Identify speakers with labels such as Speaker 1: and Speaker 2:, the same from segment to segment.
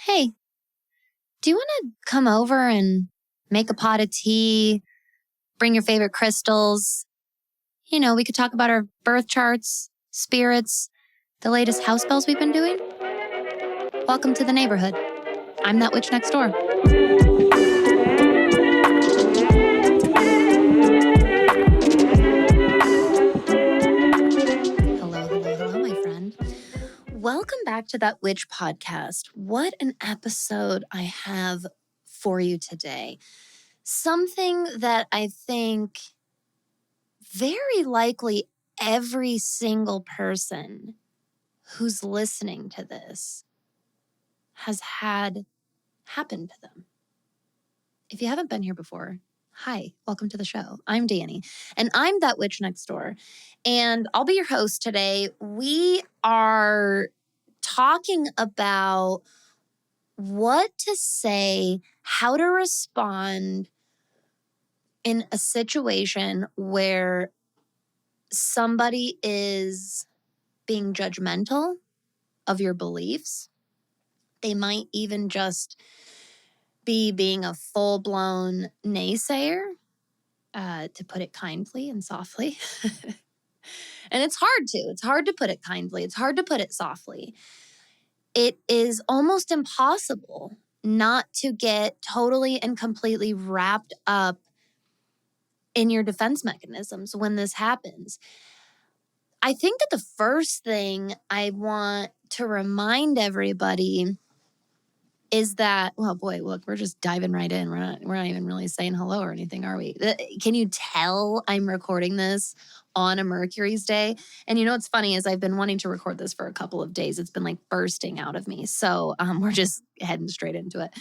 Speaker 1: Hey, do you want to come over and make a pot of tea, bring your favorite crystals? We could talk about our birth charts, spirits, the latest house spells we've been doing. Welcome to the neighborhood. I'm that witch next door. Hello, my friend. Welcome back to That Witch podcast. What an episode I have for you today. Something that I think very likely every single person who's listening to this has had happen to them. If you haven't been here before, hi, welcome to the show. I'm Danny, and I'm that witch next door, and I'll be your host today. We are talking about what to say, how to respond in a situation where somebody is being judgmental of your beliefs. They might even just be being a full-blown naysayer, to put it kindly and softly. And it's hard to. It's hard to put it kindly. It's hard to put it softly. It is almost impossible not to get totally and completely wrapped up in your defense mechanisms when this happens. I think that the first thing I want to remind everybody is that, well, boy, look, we're just diving right in. We're not even really saying hello or anything, are we? Can you tell I'm recording this on a Mercury's day? And what's funny is I've been wanting to record this for a couple of days. It's been like bursting out of me. So we're just heading straight into it.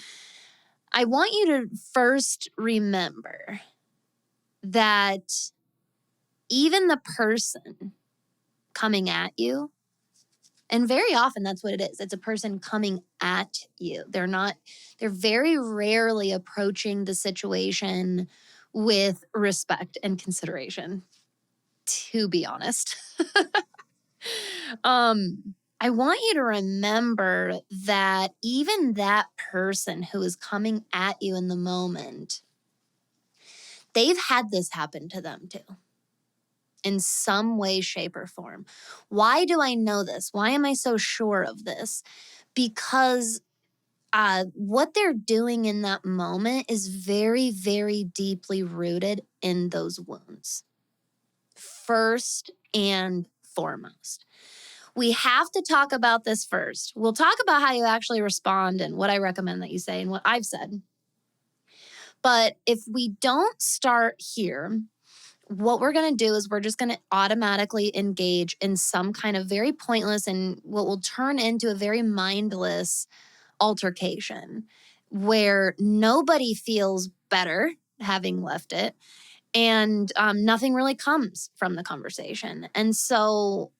Speaker 1: I want you to first remember that even the person coming at you, and very often that's what it is. It's a person coming at you. They're very rarely approaching the situation with respect and consideration, to be honest. I want you to remember that even that person who is coming at you in the moment, they've had this happen to them too, in some way, shape, or form. Why do I know this? Why am I so sure of this? Because what they're doing in that moment is very, very deeply rooted in those wounds. First and foremost. We have to talk about this first. We'll talk about how you actually respond and what I recommend that you say and what I've said. But if we don't start here, what we're going to do is we're just going to automatically engage in some kind of very pointless and what will turn into a very mindless altercation where nobody feels better having left it and nothing really comes from the conversation. And so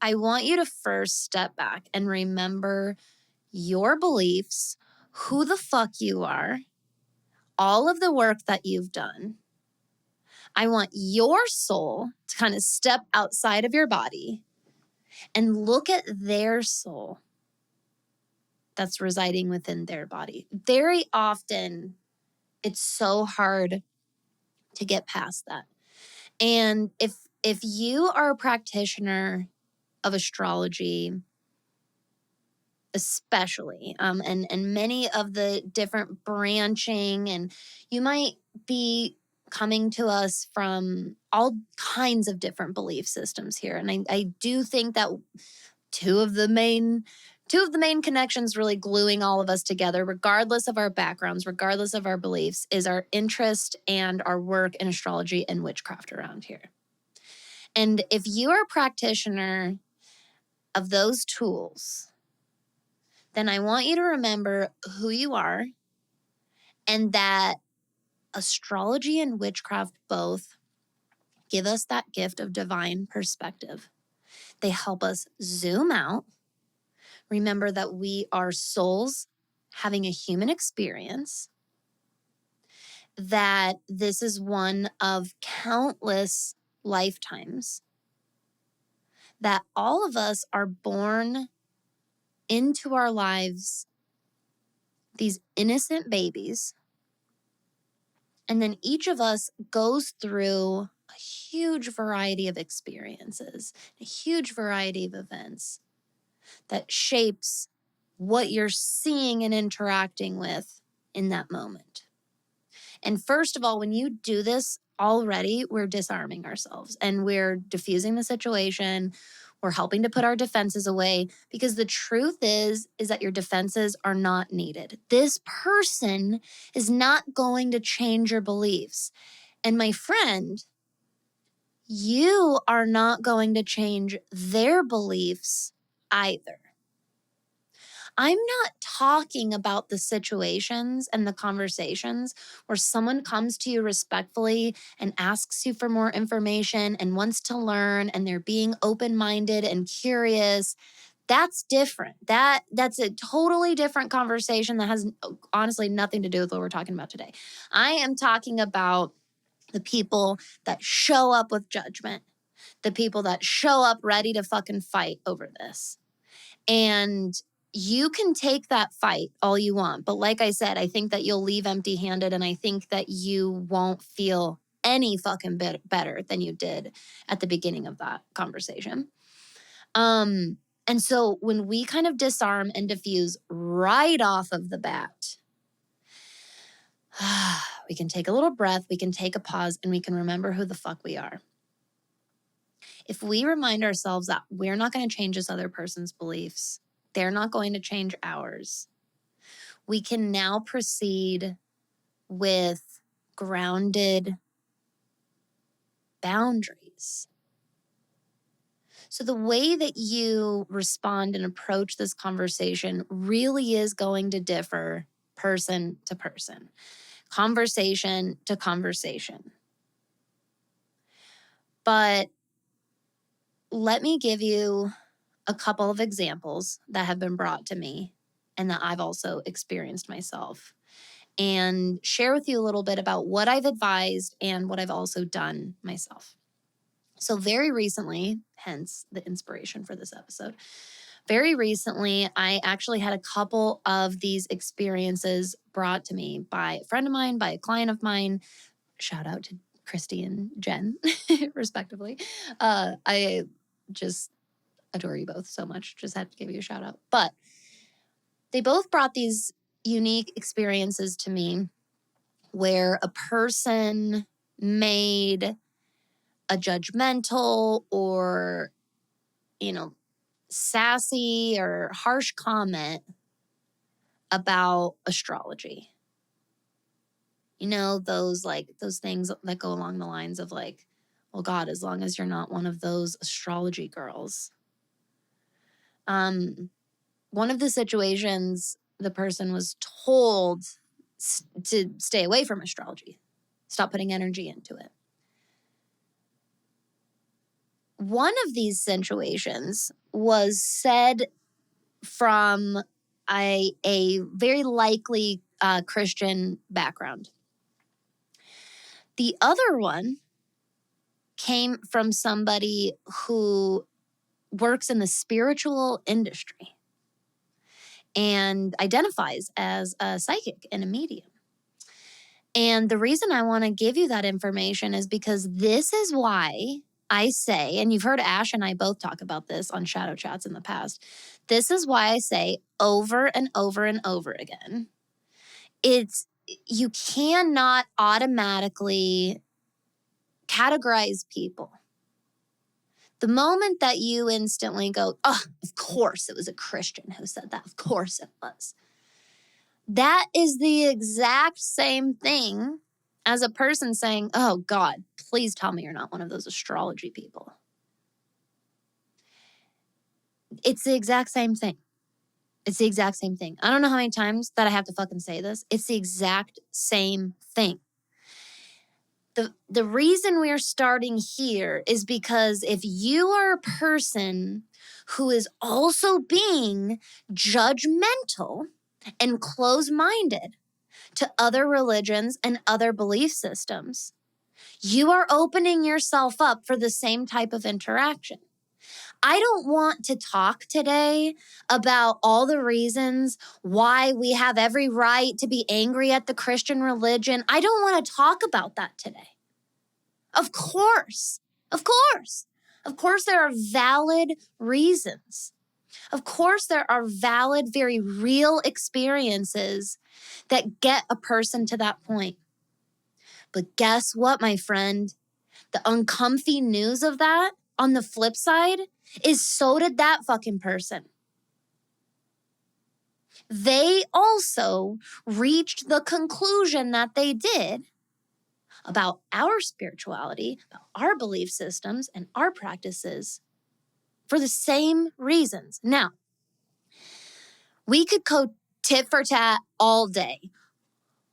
Speaker 1: I want you to first step back and remember your beliefs, who the fuck you are, all of the work that you've done. I want your soul to kind of step outside of your body and look at their soul that's residing within their body. Very often, it's so hard to get past that. And if you are a practitioner of astrology, especially, and many of the different branching, and you might be coming to us from all kinds of different belief systems here. And I do think that two of the main connections really gluing all of us together, regardless of our backgrounds, regardless of our beliefs, is our interest and our work in astrology and witchcraft around here. And if you are a practitioner of those tools, then I want you to remember who you are and that astrology and witchcraft both give us that gift of divine perspective. They help us zoom out. Remember that we are souls having a human experience, that this is one of countless lifetimes, that all of us are born into our lives these innocent babies. And then each of us goes through a huge variety of experiences, a huge variety of events that shapes what you're seeing and interacting with in that moment. And first of all, when you do this already, we're disarming ourselves and we're diffusing the situation. We're helping to put our defenses away, because the truth is that your defenses are not needed. This person is not going to change your beliefs. And my friend, you are not going to change their beliefs either. I'm not talking about the situations and the conversations where someone comes to you respectfully and asks you for more information and wants to learn, and they're being open-minded and curious. That's different. That's a totally different conversation that has honestly nothing to do with what we're talking about today. I am talking about the people that show up with judgment, the people that show up ready to fucking fight over this. And you can take that fight all you want. But like I said, I think that you'll leave empty-handed, and I think that you won't feel any fucking bit better than you did at the beginning of that conversation. And so when we kind of disarm and diffuse right off of the bat, we can take a little breath, we can take a pause, and we can remember who the fuck we are. If we remind ourselves that we're not going to change this other person's beliefs, they're not going to change ours, we can now proceed with grounded boundaries. So the way that you respond and approach this conversation really is going to differ person to person, conversation to conversation. But let me give you a couple of examples that have been brought to me and that I've also experienced myself, and share with you a little bit about what I've advised and what I've also done myself. So very recently, hence the inspiration for this episode, very recently, I actually had a couple of these experiences brought to me by a friend of mine, by a client of mine. Shout out to Christy and Jen, respectively. I just adore you both so much. Just had to give you a shout out. But they both brought these unique experiences to me where a person made a judgmental or, sassy or harsh comment about astrology. Those things that go along the lines of like, well, God, as long as you're not one of those astrology girls. One of the situations, the person was told to stay away from astrology, stop putting energy into it. One of these situations was said from a very likely Christian background. The other one came from somebody who works in the spiritual industry and identifies as a psychic and a medium. And the reason I want to give you that information is because this is why I say, and you've heard Ash and I both talk about this on Shadow Chats in the past, this is why I say over and over and over again, you cannot automatically categorize people. The moment that you instantly go, oh, of course it was a Christian who said that. Of course it was. That is the exact same thing as a person saying, oh God, please tell me you're not one of those astrology people. It's the exact same thing. It's the exact same thing. I don't know how many times that I have to fucking say this. It's the exact same thing. The reason we're starting here is because if you are a person who is also being judgmental and closed-minded to other religions and other belief systems, you are opening yourself up for the same type of interaction. I don't want to talk today about all the reasons why we have every right to be angry at the Christian religion. I don't want to talk about that today. Of course, of course, of course, there are valid reasons. Of course, there are valid, very real experiences that get a person to that point. But guess what, my friend? The uncomfy news of that, on the flip side, is so did that fucking person. They also reached the conclusion that they did about our spirituality, about our belief systems, and our practices for the same reasons. Now, we could go tit for tat all day.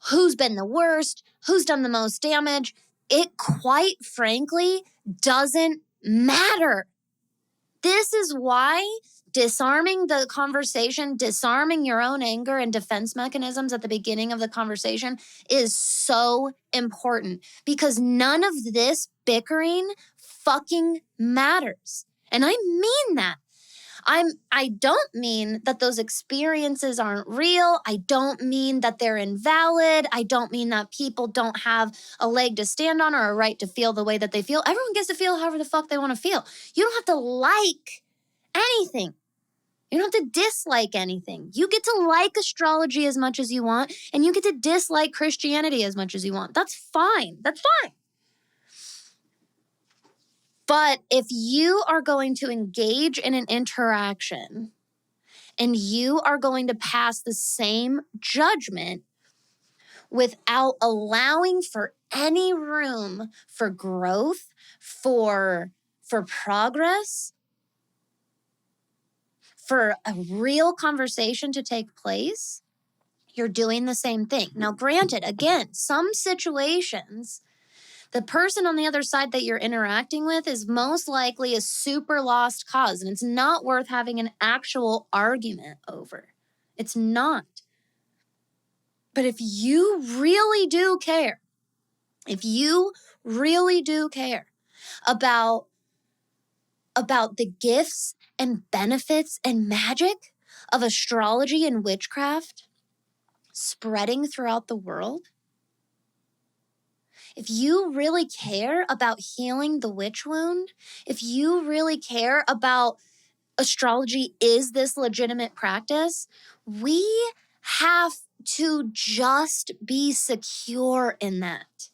Speaker 1: Who's been the worst? Who's done the most damage? It quite frankly doesn't matter. This is why disarming the conversation, disarming your own anger and defense mechanisms at the beginning of the conversation is so important, because none of this bickering fucking matters. And I mean that. I don't mean that those experiences aren't real. I don't mean that they're invalid. I don't mean that people don't have a leg to stand on or a right to feel the way that they feel. Everyone gets to feel however the fuck they want to feel. You don't have to like anything. You don't have to dislike anything. You get to like astrology as much as you want, and you get to dislike Christianity as much as you want. That's fine. That's fine. But if you are going to engage in an interaction and you are going to pass the same judgment without allowing for any room for growth, for progress, for a real conversation to take place, you're doing the same thing. Now, granted, again, some situations, the person on the other side that you're interacting with is most likely a super lost cause, and it's not worth having an actual argument over. It's not. But if you really do care, if you really do care about the gifts and benefits and magic of astrology and witchcraft spreading throughout the world, if you really care about healing the witch wound, if you really care about astrology is this legitimate practice, we have to just be secure in that.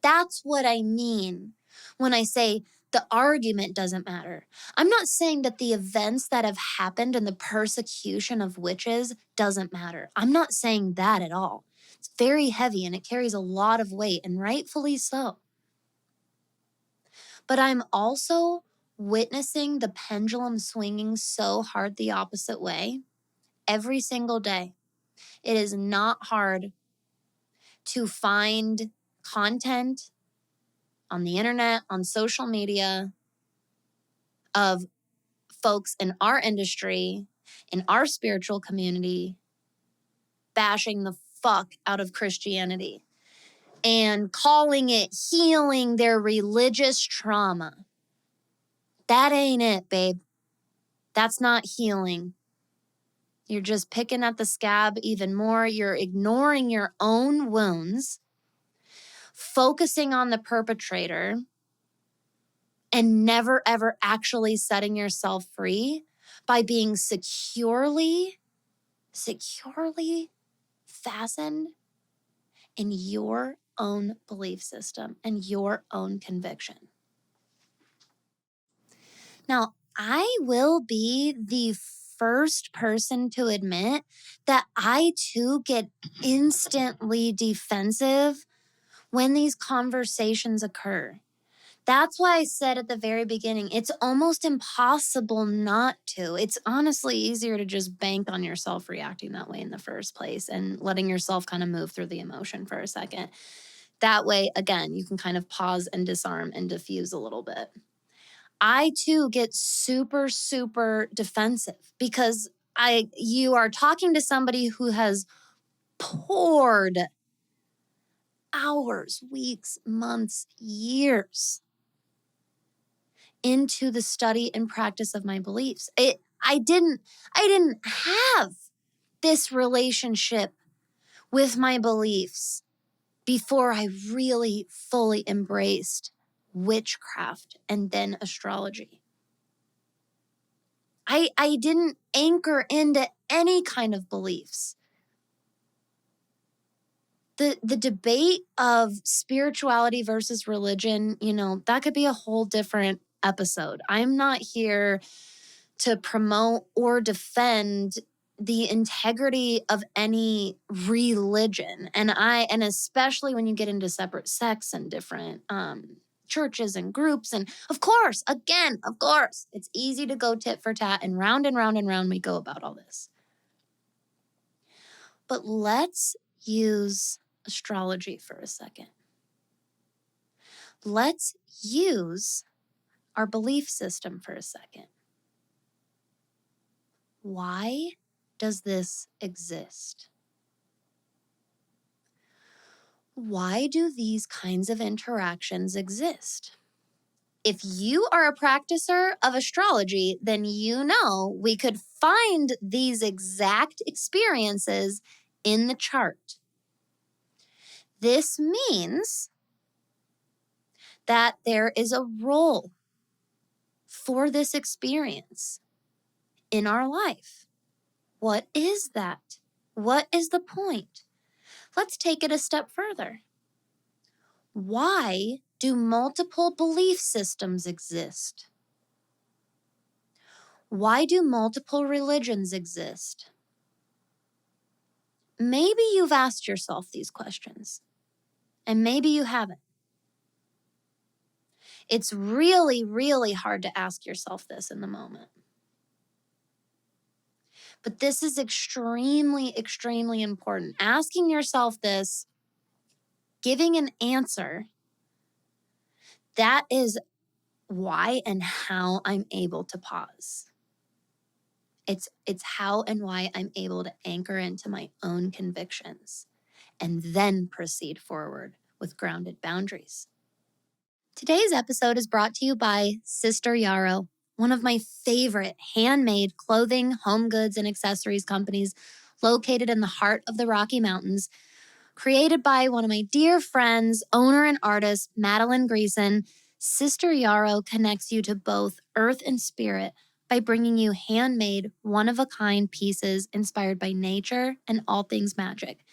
Speaker 1: That's what I mean when I say the argument doesn't matter. I'm not saying that the events that have happened and the persecution of witches doesn't matter. I'm not saying that at all. It's very heavy and it carries a lot of weight, and rightfully so. But I'm also witnessing the pendulum swinging so hard the opposite way every single day. It is not hard to find content on the internet, on social media, of folks in our industry, in our spiritual community, bashing the fuck out of Christianity and calling it healing their religious trauma. That ain't it, babe. That's not healing. You're just picking at the scab even more. You're ignoring your own wounds, focusing on the perpetrator, and never, ever actually setting yourself free by being securely fastened in your own belief system and your own conviction. Now, I will be the first person to admit that I too get instantly defensive when these conversations occur. That's why I said at the very beginning, it's almost impossible not to. It's honestly easier to just bank on yourself reacting that way in the first place and letting yourself kind of move through the emotion for a second. That way, again, you can kind of pause and disarm and diffuse a little bit. I too get super, super defensive because you are talking to somebody who has poured hours, weeks, months, years into the study and practice of my beliefs. I didn't have this relationship with my beliefs before I really fully embraced witchcraft and then astrology. I didn't anchor into any kind of beliefs. The debate of spirituality versus religion, that could be a whole different episode. I'm not here to promote or defend the integrity of any religion. And especially when you get into separate sects and different churches and groups. And of course, it's easy to go tit for tat and round we go about all this. But let's use astrology for a second. Let's use our belief system for a second. Why does this exist? Why do these kinds of interactions exist? If you are a practicer of astrology, then we could find these exact experiences in the chart. This means that there is a role for this experience in our life. What is that? What is the point? Let's take it a step further. Why do multiple belief systems exist? Why do multiple religions exist? Maybe you've asked yourself these questions, and maybe you haven't. It's really, really hard to ask yourself this in the moment. But this is extremely, extremely important. Asking yourself this, giving an answer, that is why and how I'm able to pause. It's how and why I'm able to anchor into my own convictions and then proceed forward with grounded boundaries. Today's episode is brought to you by Sister Yarrow, one of my favorite handmade clothing, home goods, and accessories companies located in the heart of the Rocky Mountains. Created by one of my dear friends, owner and artist, Madeline Greason, Sister Yarrow connects you to both earth and spirit by bringing you handmade, one-of-a-kind pieces inspired by nature and all things magic.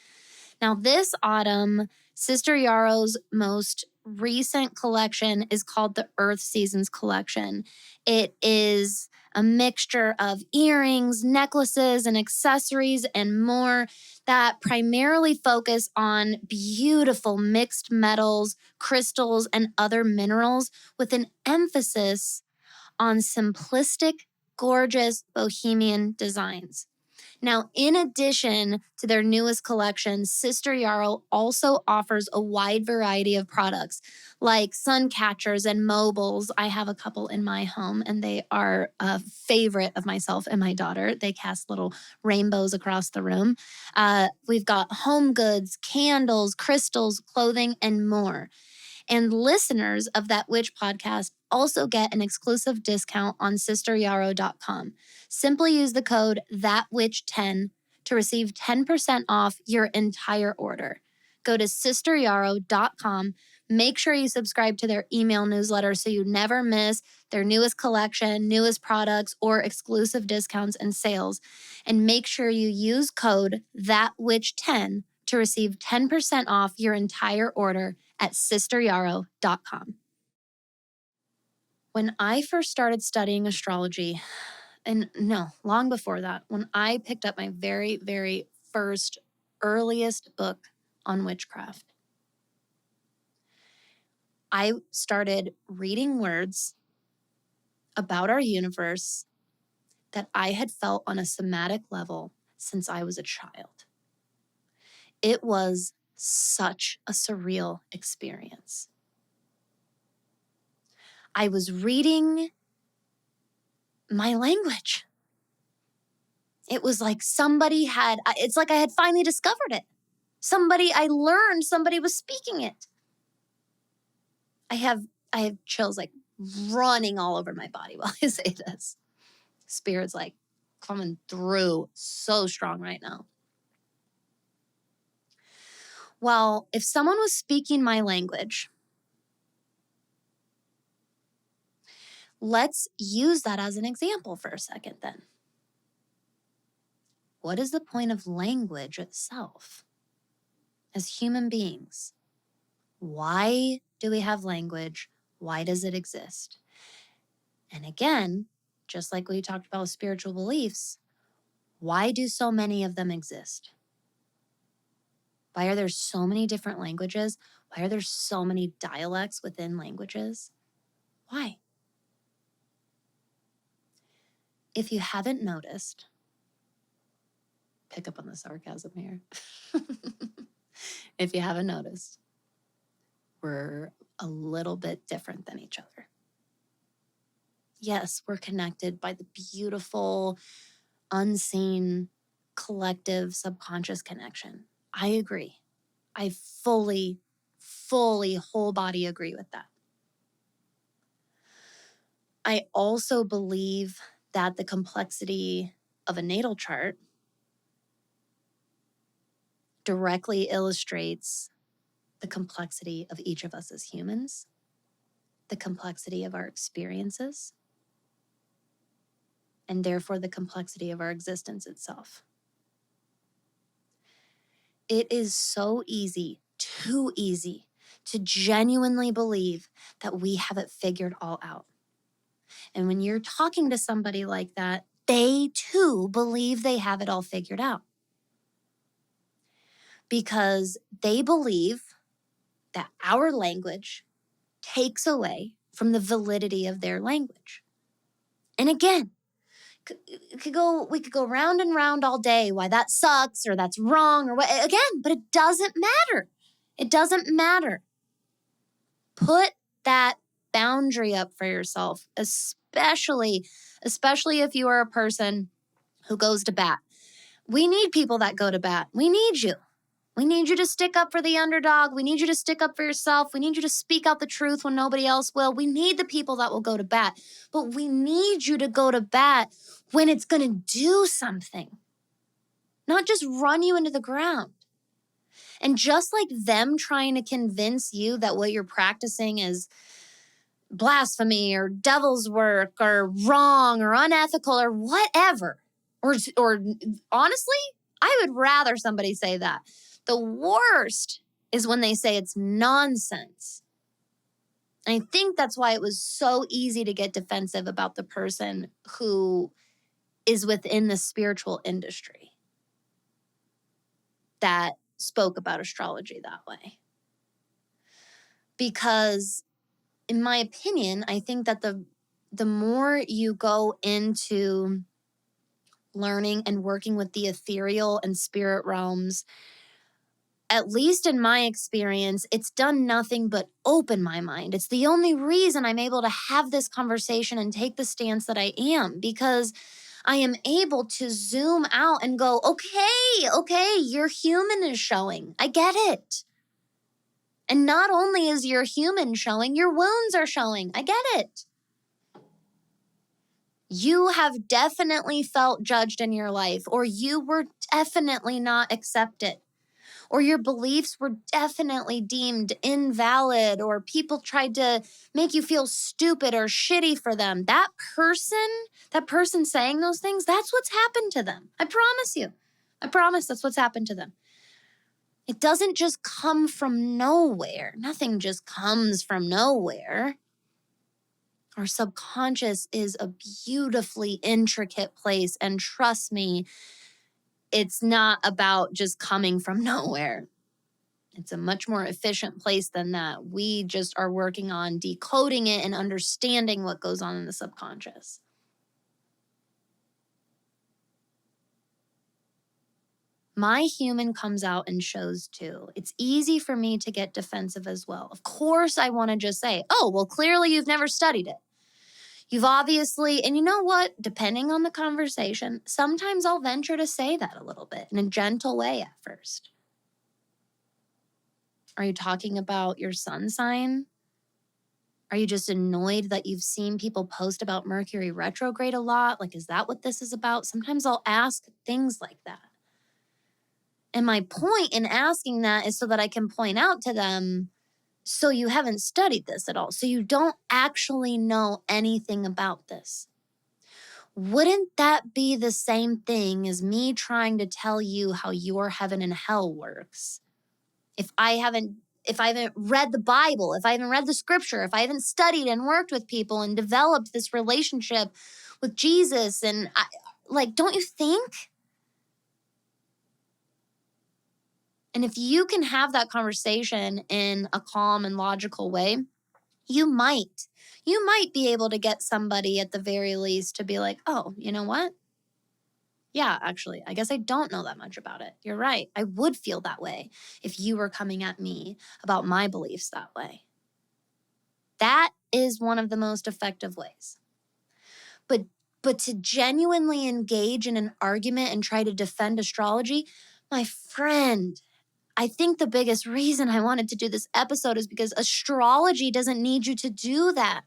Speaker 1: Now, this autumn, Sister Yarrow's most recent collection is called the Earth Seasons Collection. It is a mixture of earrings, necklaces, and accessories and more that primarily focus on beautiful mixed metals, crystals, and other minerals with an emphasis on simplistic, gorgeous, bohemian designs. Now, in addition to their newest collection, Sister Yarrow also offers a wide variety of products like sun catchers and mobiles. I have a couple in my home, and they are a favorite of myself and my daughter. They cast little rainbows across the room. We've got home goods, candles, crystals, clothing, and more. And listeners of That Witch podcast also get an exclusive discount on sisteryarrow.com. Simply use the code ThatWitch10 to receive 10% off your entire order. Go to sisteryarrow.com. Make sure you subscribe to their email newsletter so you never miss their newest collection, newest products, or exclusive discounts and sales. And make sure you use code ThatWitch10 to receive 10% off your entire order at sisteryarrow.com. When I first started studying astrology, and no, long before that, when I picked up my very, very first, earliest book on witchcraft, I started reading words about our universe that I had felt on a somatic level since I was a child. It was such a surreal experience. I was reading my language. It was like it's like I had finally discovered it. Somebody was speaking it. I have chills like running all over my body while I say this. Spirit's like coming through so strong right now. Well, if someone was speaking my language, let's use that as an example for a second then. What is the point of language itself? As human beings, why do we have language? Why does it exist? And again, just like we talked about with spiritual beliefs, why do so many of them exist? Why are there so many different languages? Why are there so many dialects within languages? Why? If you haven't noticed, pick up on the sarcasm here. If you haven't noticed, we're a little bit different than each other. Yes, we're connected by the beautiful, unseen, collective, subconscious connection. I agree. I fully, whole body agree with that. I also believe that the complexity of a natal chart directly illustrates the complexity of each of us as humans, the complexity of our experiences, and therefore the complexity of our existence itself. It is so easy, too easy, to genuinely believe that we have it figured all out. And when you're talking to somebody like that, they too believe they have it all figured out. Because they believe that our language takes away from the validity of their language. And again, we could go round and round all day why that sucks or that's wrong or what again, but it doesn't matter. It doesn't matter. Put that boundary up for yourself, especially if you are a person who goes to bat. We need people that go to bat. We need you. We need you to stick up for the underdog. We need you to stick up for yourself. We need you to speak out the truth when nobody else will. We need the people that will go to bat. But we need you to go to bat when it's going to do something, not just run you into the ground. And just like them trying to convince you that what you're practicing is blasphemy or devil's work or wrong or unethical or whatever, or honestly, I would rather somebody say that. The worst is when they say it's nonsense. And I think that's why it was so easy to get defensive about the person who is within the spiritual industry that spoke about astrology that way. Because in my opinion, I think that the more you go into learning and working with the ethereal and spirit realms, at least in my experience, it's done nothing but open my mind. It's the only reason I'm able to have this conversation and take the stance that I am, because I am able to zoom out and go, okay, your human is showing. I get it. And not only is your human showing, your wounds are showing. I get it. You have definitely felt judged in your life, or you were definitely not accepted, or your beliefs were definitely deemed invalid, or people tried to make you feel stupid or shitty for them. That person saying those things, that's what's happened to them. I promise you. I promise that's what's happened to them. It doesn't just come from nowhere. Nothing just comes from nowhere. Our subconscious is a beautifully intricate place. And trust me, it's not about just coming from nowhere. It's a much more efficient place than that. We just are working on decoding it and understanding what goes on in the subconscious. My human comes out and shows too. It's easy for me to get defensive as well. Of course, I want to just say, oh, well, clearly you've never studied it. You've obviously, and you know what? Depending on the conversation, sometimes I'll venture to say that a little bit in a gentle way at first. Are you talking about your sun sign? Are you just annoyed that you've seen people post about Mercury retrograde a lot? Like, is that what this is about? Sometimes I'll ask things like that. And my point in asking that is so that I can point out to them, so you haven't studied this at all. So you don't actually know anything about this. Wouldn't that be the same thing as me trying to tell you how your heaven and hell works? If I haven't read the Bible, if I haven't read the scripture, if I haven't studied and worked with people and developed this relationship with Jesus, and don't you think? And if you can have that conversation in a calm and logical way, you might be able to get somebody at the very least to be like, oh, you know what? Yeah, actually, I guess I don't know that much about it. You're right. I would feel that way if you were coming at me about my beliefs that way. That is one of the most effective ways. But to genuinely engage in an argument and try to defend astrology, my friend, I think the biggest reason I wanted to do this episode is because astrology doesn't need you to do that.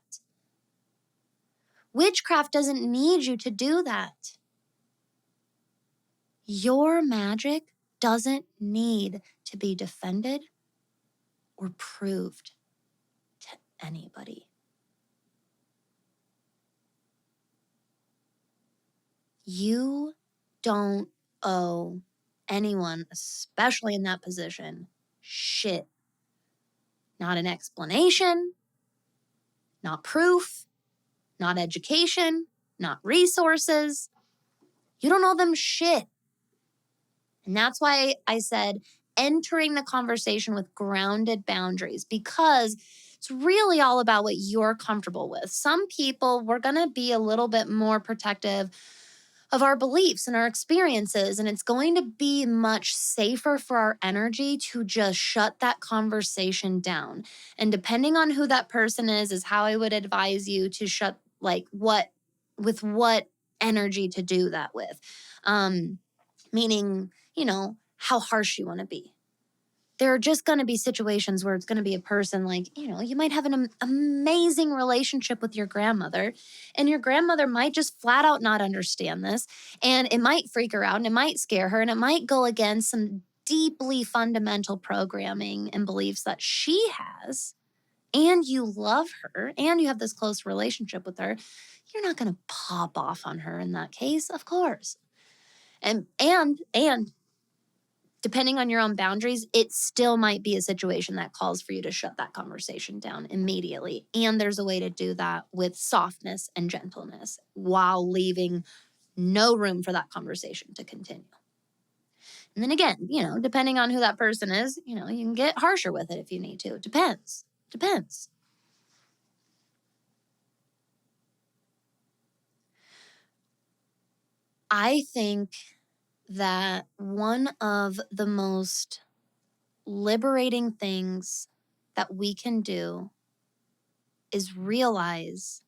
Speaker 1: Witchcraft doesn't need you to do that. Your magic doesn't need to be defended or proved to anybody. You don't owe anyone, especially in that position, shit. Not an explanation, not proof, not education, not resources. You don't owe them shit. And that's why I said entering the conversation with grounded boundaries, because it's really all about what you're comfortable with. Some people, we're going to be a little bit more protective of our beliefs and our experiences, and it's going to be much safer for our energy to just shut that conversation down. And depending on who that person is how I would advise you to shut, what energy to do that with. Meaning, how harsh you want to be. There are just going to be situations where it's going to be a person you might have an amazing relationship with your grandmother, and your grandmother might just flat out not understand this, and it might freak her out, and it might scare her, and it might go against some deeply fundamental programming and beliefs that she has, and you love her, and you have this close relationship with her. You're not going to pop off on her in that case, of course. And depending on your own boundaries, it still might be a situation that calls for you to shut that conversation down immediately. And there's a way to do that with softness and gentleness while leaving no room for that conversation to continue. And then again, depending on who that person is, you can get harsher with it if you need to. It depends. I think that one of the most liberating things that we can do is realize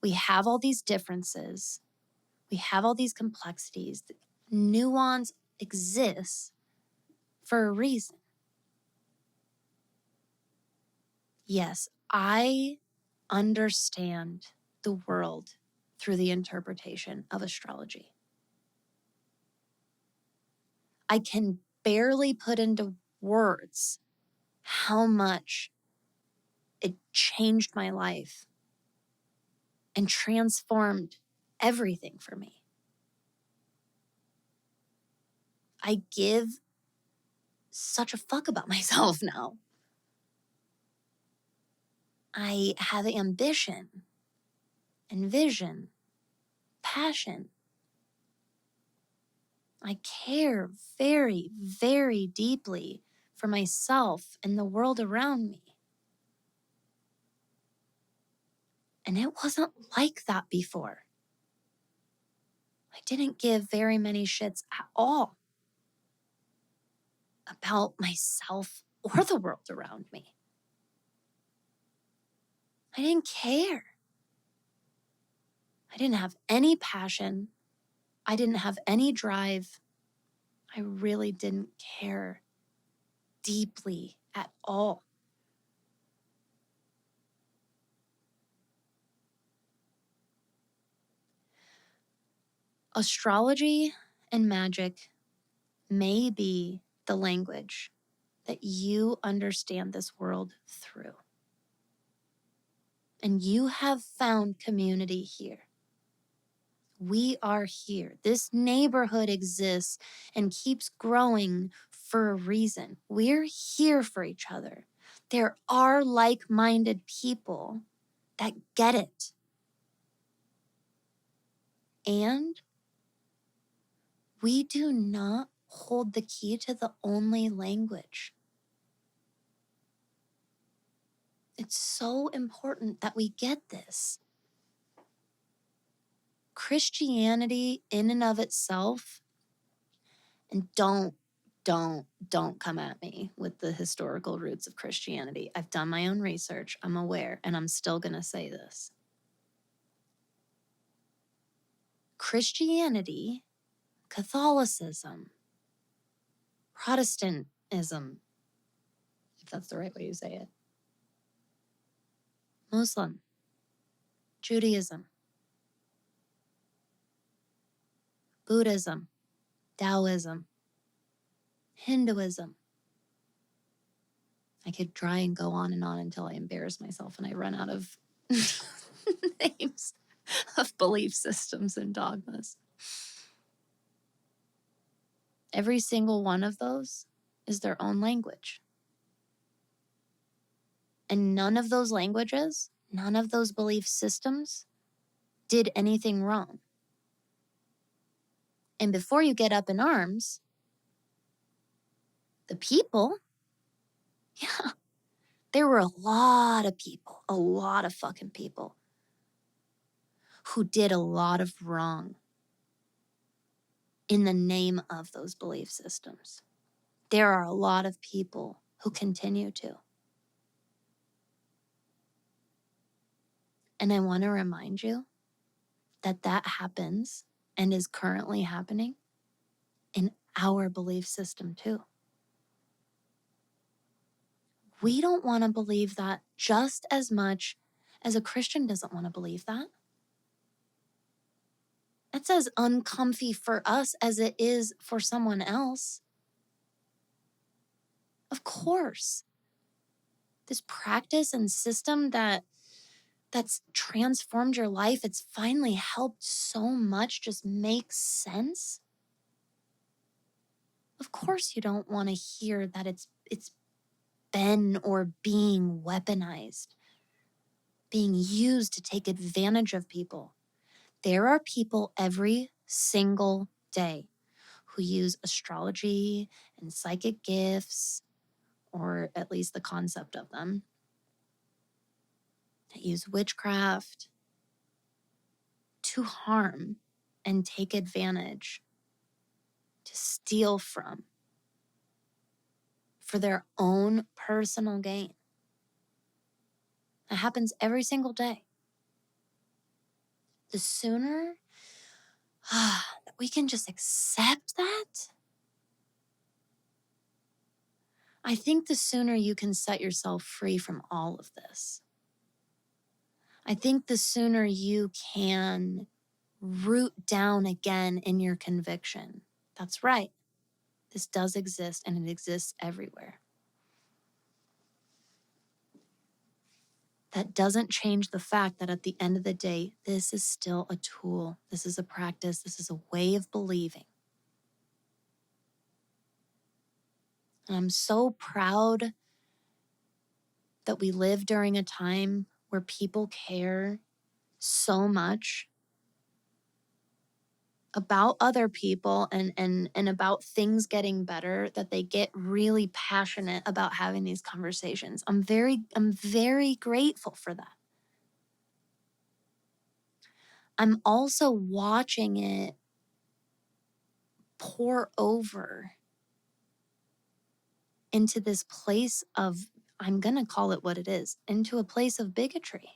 Speaker 1: we have all these differences, we have all these complexities, nuance exists for a reason. Yes, I understand the world through the interpretation of astrology. I can barely put into words how much it changed my life and transformed everything for me. I give such a fuck about myself now. I have ambition and vision, passion. I care very, very deeply for myself and the world around me. And it wasn't like that before. I didn't give very many shits at all about myself or the world around me. I didn't care. I didn't have any passion. I didn't have any drive. I really didn't care deeply at all. Astrology and magic may be the language that you understand this world through. And you have found community here. We are here. This neighborhood exists and keeps growing for a reason. We're here for each other. There are like-minded people that get it. And we do not hold the key to the only language. It's so important that we get this. Christianity in and of itself, and don't come at me with the historical roots of Christianity. I've done my own research, I'm aware, and I'm still gonna say this. Christianity, Catholicism, Protestantism, if that's the right way you say it, Muslim, Judaism, Buddhism, Taoism, Hinduism. I could try and go on and on until I embarrass myself and I run out of names of belief systems and dogmas. Every single one of those is their own language. And none of those languages, none of those belief systems did anything wrong. And before you get up in arms, the people, yeah, there were a lot of people, a lot of fucking people who did a lot of wrong in the name of those belief systems. There are a lot of people who continue to. And I want to remind you that that happens and is currently happening in our belief system too. We don't want to believe that just as much as a Christian doesn't want to believe that. It's as uncomfy for us as it is for someone else. Of course. This practice and system that's transformed your life, it's finally helped so much just makes sense. Of course you don't want to hear that it's been or being weaponized, being used to take advantage of people. There are people every single day who use astrology and psychic gifts, or at least the concept of them, that use witchcraft to harm and take advantage, to steal from, for their own personal gain. That happens every single day. The sooner that we can just accept that, I think the sooner you can set yourself free from all of this. I think the sooner you can root down again in your conviction. That's right. This does exist and it exists everywhere. That doesn't change the fact that at the end of the day, this is still a tool. This is a practice. This is a way of believing. And I'm so proud that we live during a time where people care so much about other people and about things getting better, that they get really passionate about having these conversations. I'm very grateful for that. I'm also watching it pour over into this place of, I'm going to call it what it is, into a place of bigotry.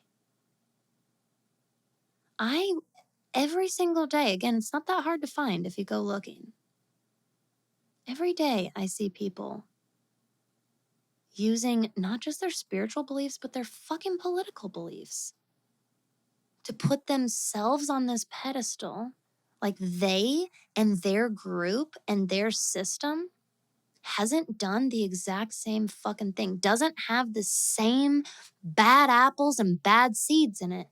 Speaker 1: Every single day, again, it's not that hard to find if you go looking. Every day I see people using not just their spiritual beliefs, but their fucking political beliefs to put themselves on this pedestal Like they and their group and their system hasn't done the exact same fucking thing, doesn't have the same bad apples and bad seeds in it.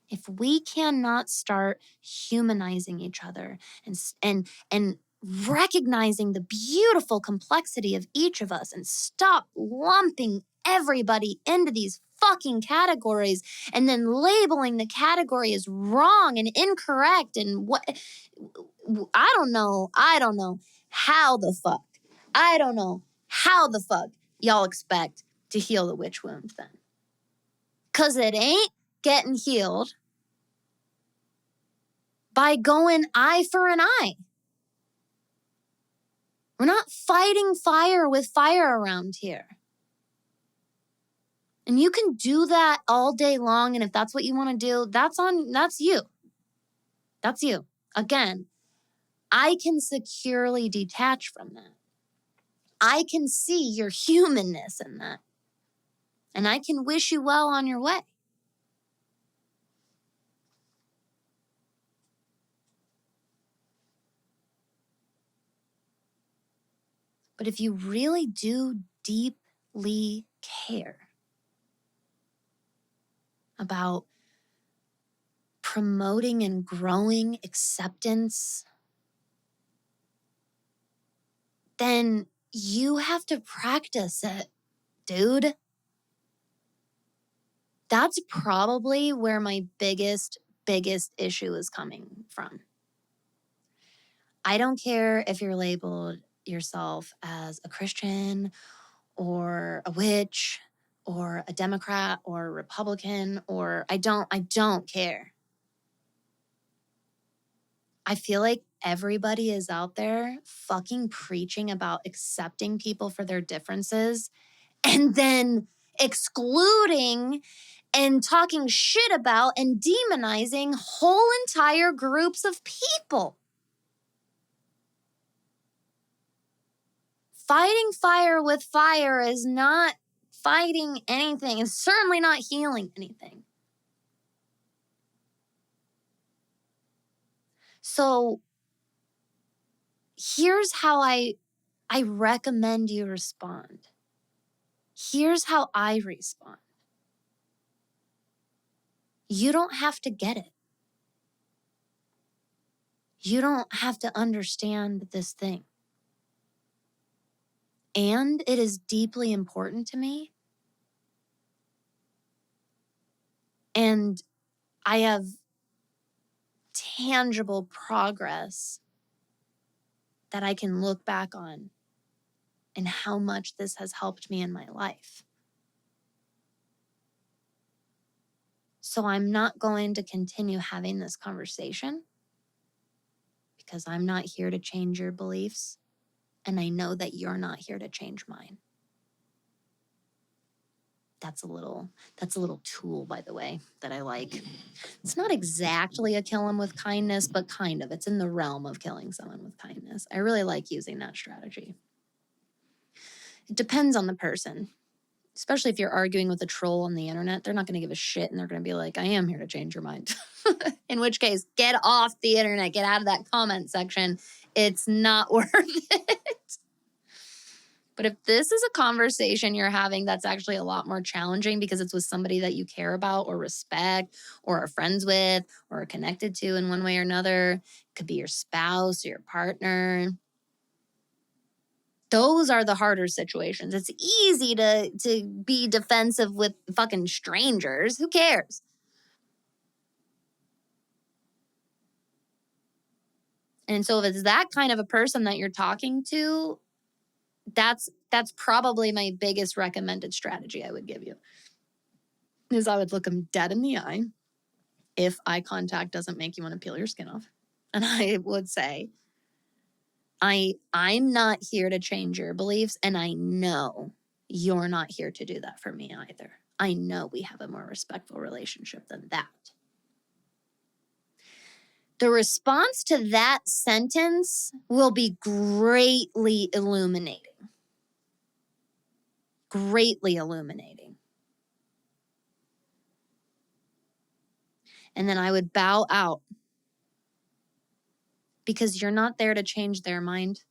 Speaker 1: If we cannot start humanizing each other and recognizing the beautiful complexity of each of us and stop lumping everybody into these fucking categories and then labeling the category as wrong and incorrect and what I don't know how the fuck y'all expect to heal the witch wound then. 'Cause it ain't getting healed by going eye for an eye. We're not fighting fire with fire around here. And you can do that all day long. And if that's what you want to do, that's you. That's you. Again, I can securely detach from that. I can see your humanness in that. And I can wish you well on your way. But if you really do deeply care about promoting and growing acceptance, then you have to practice it, dude. That's probably where my biggest issue is coming from. I don't care if you're labeled yourself as a Christian or a witch or a Democrat or a Republican or I don't care. I feel like everybody is out there fucking preaching about accepting people for their differences and then excluding and talking shit about and demonizing whole entire groups of people. Fighting fire with fire is not fighting anything. It's certainly not healing anything. So here's how I recommend you respond. Here's how I respond. You don't have to get it. You don't have to understand this thing. And it is deeply important to me. And I have tangible progress that I can look back on and how much this has helped me in my life. So I'm not going to continue having this conversation because I'm not here to change your beliefs. And I know that you're not here to change mine. That's a little tool, by the way, that I like. It's not exactly a kill 'em with kindness, but kind of. It's in the realm of killing someone with kindness. I really like using that strategy. It depends on the person. Especially if you're arguing with a troll on the internet, they're not going to give a shit and they're going to be like, I am here to change your mind. In which case, get off the internet, get out of that comment section. It's not worth it. But if this is a conversation you're having that's actually a lot more challenging because it's with somebody that you care about or respect or are friends with or are connected to in one way or another, it could be your spouse or your partner. Those are the harder situations. It's easy to be defensive with fucking strangers. Who cares? And so if it's that kind of a person that you're talking to, that's probably my biggest recommended strategy I would give you. Is I would look them dead in the eye if eye contact doesn't make you want to peel your skin off. And I would say, I'm not here to change your beliefs, and I know you're not here to do that for me either. I know we have a more respectful relationship than that. The response to that sentence will be greatly illuminating. Greatly illuminating. And then I would bow out because you're not there to change their mind,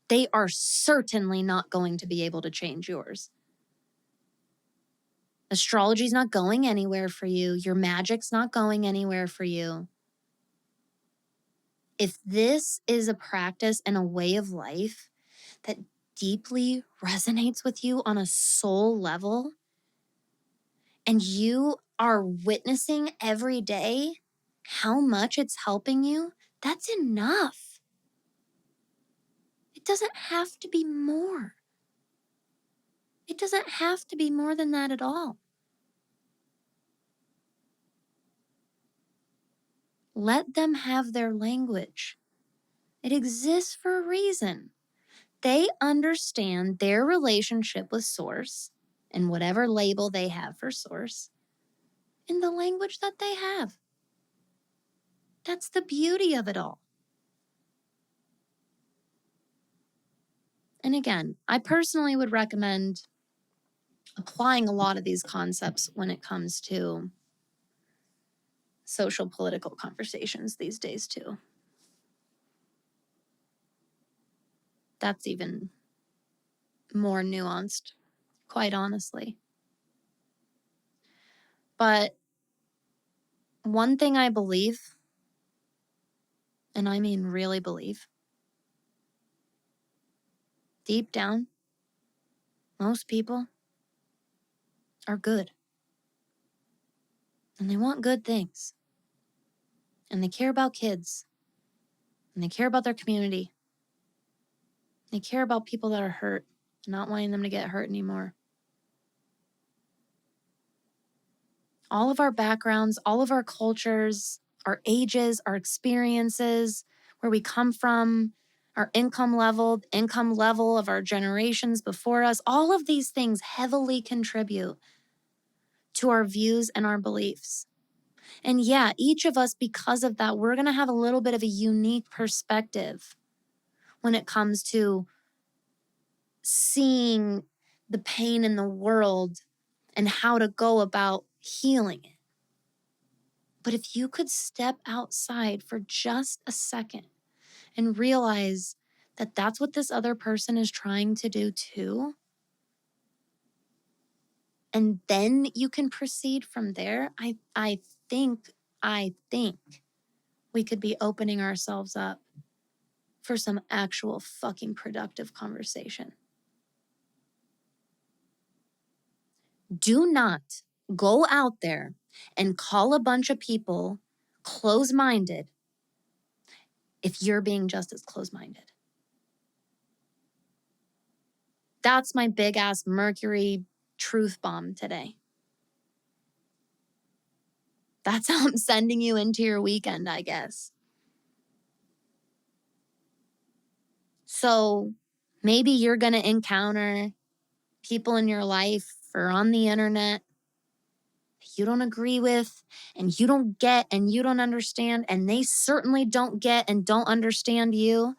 Speaker 1: they are certainly not going to be able to change yours. Astrology's not going anywhere for you. Your magic's not going anywhere for you. If this is a practice and a way of life that deeply resonates with you on a soul level, and you are witnessing every day how much it's helping you, that's enough. It doesn't have to be more. It doesn't have to be more than that at all. Let them have their language. It exists for a reason. They understand their relationship with Source and whatever label they have for Source in the language that they have. That's the beauty of it all. And again, I personally would recommend applying a lot of these concepts when it comes to social political conversations these days too. That's even more nuanced, quite honestly. But one thing I believe, and I mean really believe, deep down, most people are good. And they want good things. And they care about kids. And they care about their community. They care about people that are hurt, not wanting them to get hurt anymore. All of our backgrounds, all of our cultures, our ages, our experiences, where we come from, our income level of our generations before us, all of these things heavily contribute to our views and our beliefs. And yeah, each of us, because of that, we're going to have a little bit of a unique perspective when it comes to seeing the pain in the world and how to go about healing it. But if you could step outside for just a second and realize that that's what this other person is trying to do too, and then you can proceed from there, I think we could be opening ourselves up for some actual fucking productive conversation. Do not go out there and call a bunch of people close-minded if you're being just as close-minded. That's my big ass Mercury truth bomb today. That's how I'm sending you into your weekend, I guess. So maybe you're going to encounter people in your life or on the internet you don't agree with and you don't get and you don't understand, and they certainly don't get and don't understand you.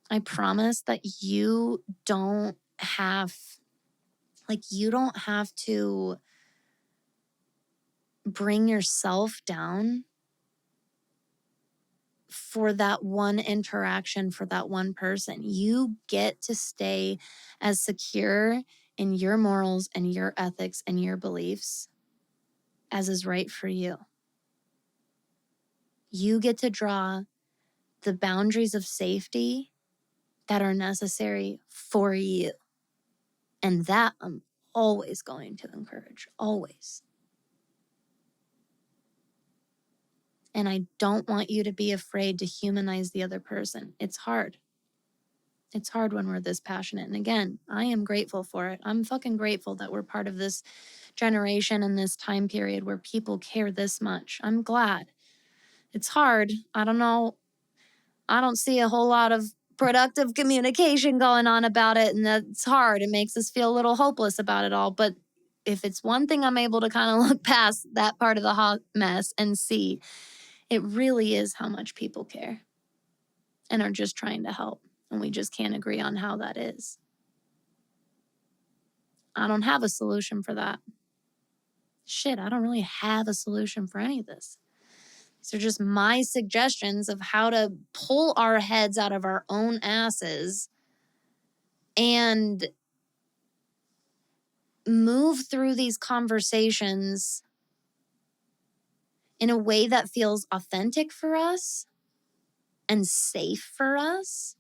Speaker 1: I promise that you don't have to bring yourself down for that one interaction, for that one person. You get to stay as secure in your morals and your ethics and your beliefs as is right for you. You get to draw the boundaries of safety that are necessary for you. And that I'm always going to encourage, always. And I don't want you to be afraid to humanize the other person. It's hard. It's hard when we're this passionate. And again, I am grateful for it. I'm fucking grateful that we're part of this generation and this time period where people care this much. I'm glad. It's hard. I don't know. I don't see a whole lot of productive communication going on about it. And that's hard. It makes us feel a little hopeless about it all. But if it's one thing I'm able to kind of look past that part of the hot mess and see, it really is how much people care and are just trying to help. And we just can't agree on how that is. I don't have a solution for that. Shit, I don't really have a solution for any of this. These are just my suggestions of how to pull our heads out of our own asses and move through these conversations in a way that feels authentic for us and safe for us,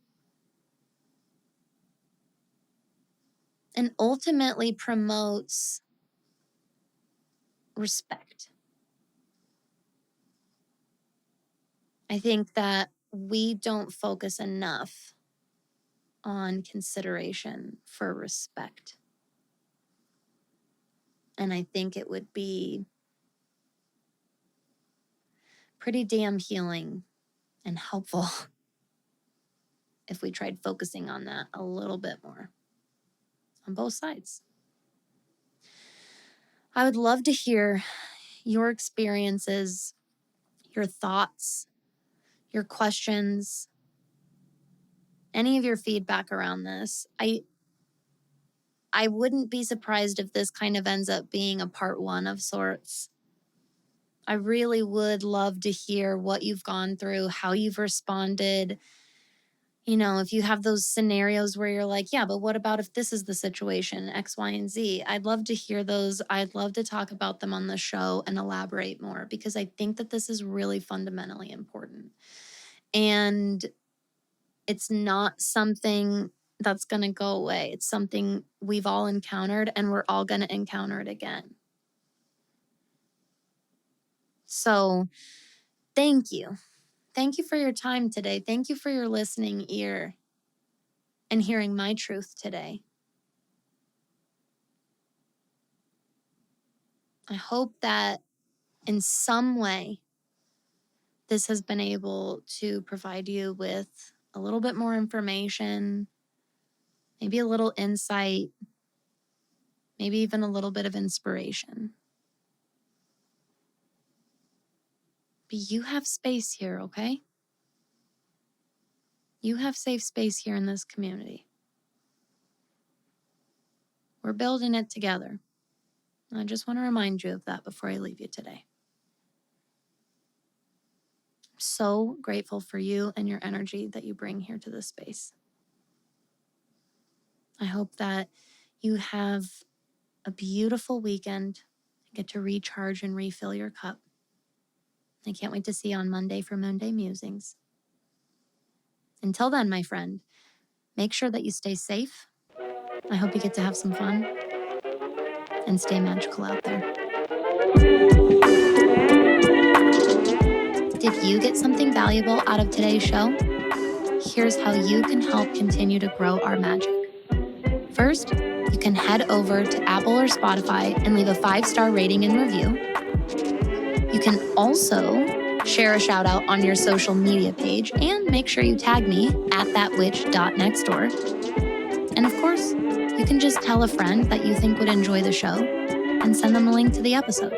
Speaker 1: and ultimately promotes respect. I think that we don't focus enough on consideration for respect. And I think it would be pretty damn healing and helpful if we tried focusing on that a little bit more on both sides. I would love to hear your experiences, your thoughts, your questions, any of your feedback around this. I wouldn't be surprised if this kind of ends up being a part 1 of sorts. I really would love to hear what you've gone through, how you've responded. If you have those scenarios where you're like, yeah, but what about if this is the situation, X, Y, and Z? I'd love to hear those. I'd love to talk about them on the show and elaborate more, because I think that this is really fundamentally important. And it's not something that's going to go away. It's something we've all encountered, and we're all going to encounter it again. So thank you. Thank you for your time today. Thank you for your listening ear and hearing my truth today. I hope that in some way this has been able to provide you with a little bit more information, maybe a little insight, maybe even a little bit of inspiration. But you have space here, okay? You have safe space here in this community. We're building it together. I just want to remind you of that before I leave you today. I'm so grateful for you and your energy that you bring here to this space. I hope that you have a beautiful weekend, get to recharge and refill your cup. I can't wait to see you on Monday for Monday Musings. Until then, my friend, make sure that you stay safe. I hope you get to have some fun and stay magical out there. Did you get something valuable out of today's show? Here's how you can help continue to grow our magic. First, you can head over to Apple or Spotify and leave a 5-star rating and review. You can also share a shout out on your social media page and make sure you tag me at thatwitch.nextdoor. And of course, you can just tell a friend that you think would enjoy the show and send them a link to the episode.